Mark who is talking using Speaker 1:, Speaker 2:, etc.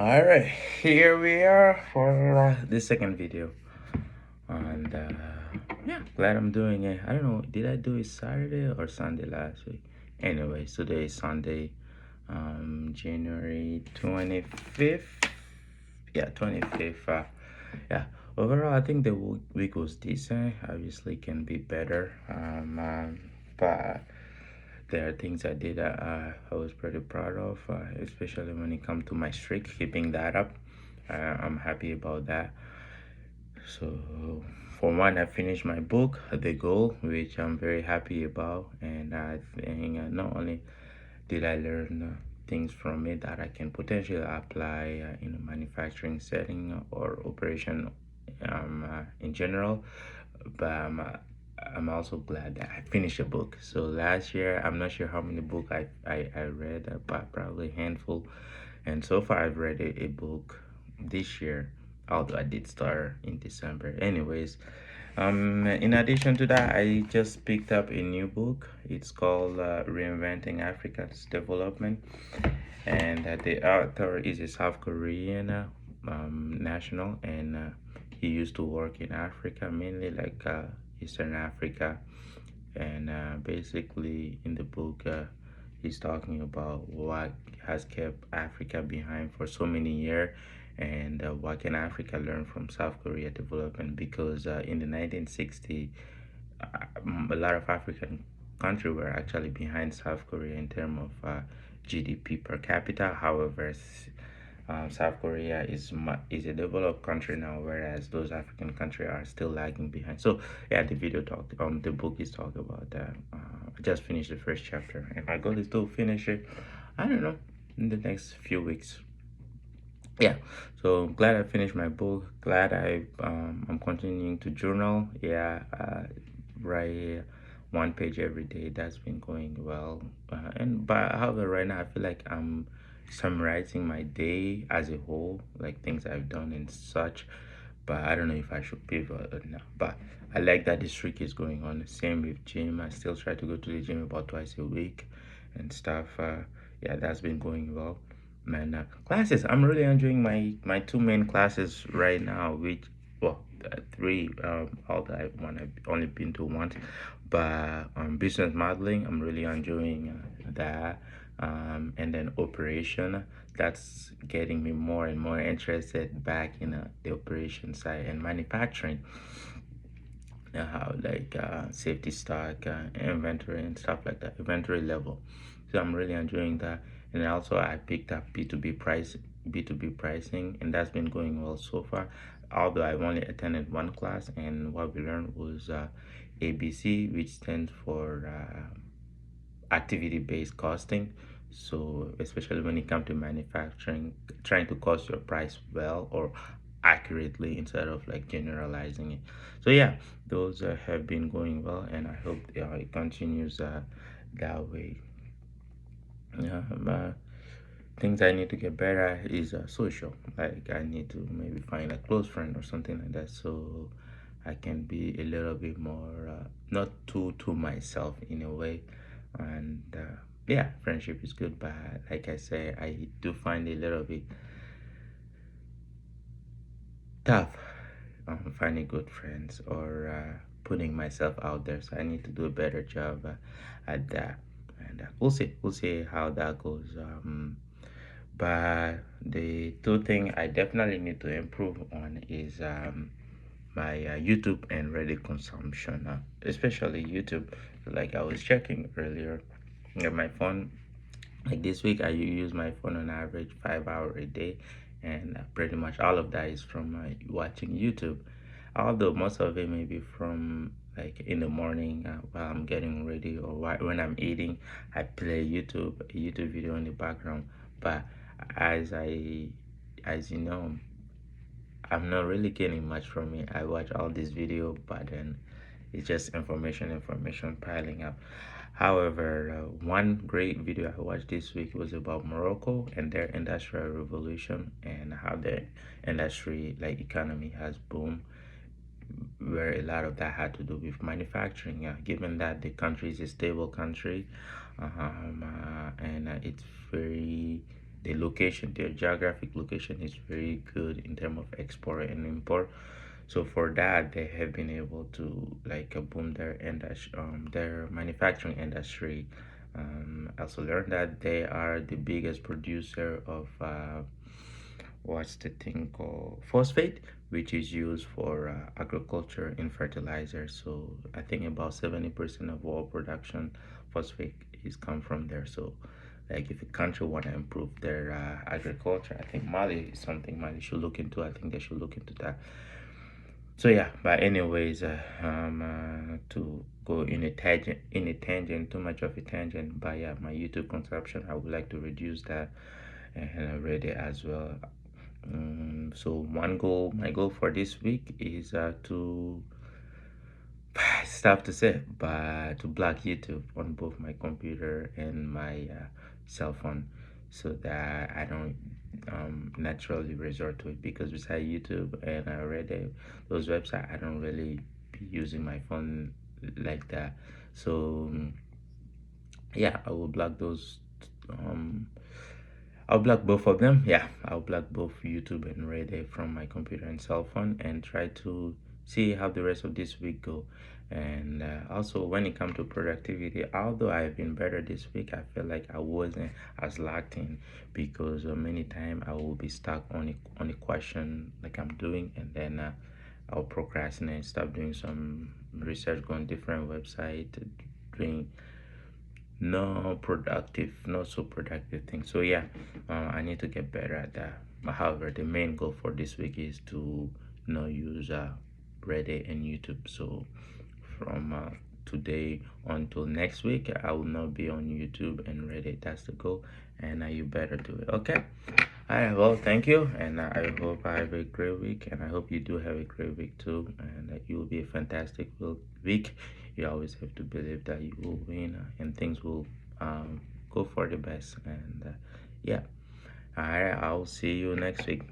Speaker 1: All right, here we are for the second video, and yeah, glad I'm doing it. I don't know, did I do it Saturday or Sunday last week? Anyway, today is Sunday, January 25th. Yeah, 25th. Yeah, overall, I think the week was decent. Obviously, can be better. But there are things I did that I was pretty proud of, especially when it comes to my streak, keeping that up. I'm happy about that. So, for one, I finished my book, The Goal, which I'm very happy about. And I think not only did I learn things from it that I can potentially apply in a manufacturing setting or operation in general, but I'm also glad that I finished a book. So last year, I'm not sure how many book I read, but probably a handful. And so far, I've read a book this year, although I did start in December. Anyways, in addition to that, I just picked up a new book. It's called Reinventing Africa's Development, and the author is a South Korean national, and he used to work in Africa, mainly like Eastern Africa. And basically, in the book, he's talking about what has kept Africa behind for so many years, and what can Africa learn from South Korea development, because in the 1960s, a lot of African countries were actually behind South Korea in terms of GDP per capita. However, South Korea is a developed country now, whereas those African countries are still lagging behind. So yeah, the book is talking about that. I just finished the first chapter, and my goal is to finish it. I don't know, in the next few weeks. Yeah, so glad I finished my book. Glad I'm continuing to journal. Yeah, write one page every day. That's been going well. And but however, right now I feel like I'm summarizing my day as a whole, like things I've done and such. But I don't know if I should pivot or not. But I like that this streak is going on. Same with gym. I still try to go to the gym about twice a week and stuff. Yeah, that's been going well. Man, classes. I'm really enjoying my two main classes right now, which well, three. Although I've only been to once, but business modeling. I'm really enjoying that. And then operation. That's getting me more and more interested back in the operation side and manufacturing. How like safety stock, inventory and stuff like that, inventory level. So I'm really enjoying that. And also I picked up B2B pricing, and that's been going well so far. Although I've only attended one class, and what we learned was ABC, which stands for activity-based costing. So especially when it comes to manufacturing, trying to cost your price well or accurately instead of like generalizing it. So yeah, those have been going well, and I hope it continues that way. Yeah, but things I need to get better at is social. Like I need to maybe find a close friend or something like that, so I can be a little bit more not too to myself in a way. And yeah, friendship is good, but like I say, I do find it a little bit tough finding good friends or putting myself out there. So I need to do a better job at that. And we'll see how that goes. But the two thing I definitely need to improve on is my YouTube and Reddit consumption, especially YouTube. Like I was checking earlier, my phone. Like this week, I use my phone on average 5 hours a day, and pretty much all of that is from watching YouTube. Although most of it may be from like in the morning while I'm getting ready or when I'm eating, I play a YouTube video in the background. But as I, as you know, I'm not really getting much from it. I watch all this video, but then it's just information piling up. However, one great video I watched this week was about Morocco and their industrial revolution and how the industry, like economy, has boomed, where a lot of that had to do with manufacturing. Given that the country is a stable country, and it's very the location, their geographic location is very good in terms of export and import. So for that, they have been able to like boom their industry, their manufacturing industry. I also learned that they are the biggest producer of what's the thing called phosphate, which is used for agriculture in fertilizer. So I think about 70% of all production phosphate is come from there. So like if a country want to improve their agriculture, I think Mali is something Mali should look into. I think they should look into that. So yeah, but anyways, to go in a tangent, too much of a tangent. But yeah, my YouTube consumption, I would like to reduce that, and I read it as well. So my goal for this week is to it's tough to say, but to block YouTube on both my computer and my cell phone, so that I don't naturally resort to it. Because beside YouTube and I read those websites, I don't really be using my phone like that. So yeah, I will block those. Um, I'll block both of them. Yeah, I'll block both YouTube and Reddit from my computer and cell phone and try to see how the rest of this week go. And also, when it comes to productivity, although I've been better this week, I feel like I wasn't as locked in because many times I will be stuck on a question like I'm doing, and then I'll procrastinate, stop doing some research, go on different website, doing no productive, not so productive thing. So yeah, I need to get better at that. But however, the main goal for this week is to not use Reddit and YouTube. So from today until next week, I will not be on YouTube and Reddit. That's the goal, and you better do it. Okay. All right. Well, thank you, and I hope I have a great week, and I hope you do have a great week too, and that you will be a fantastic week. You always have to believe that you will win, and things will go for the best. And yeah. All right. I'll see you next week.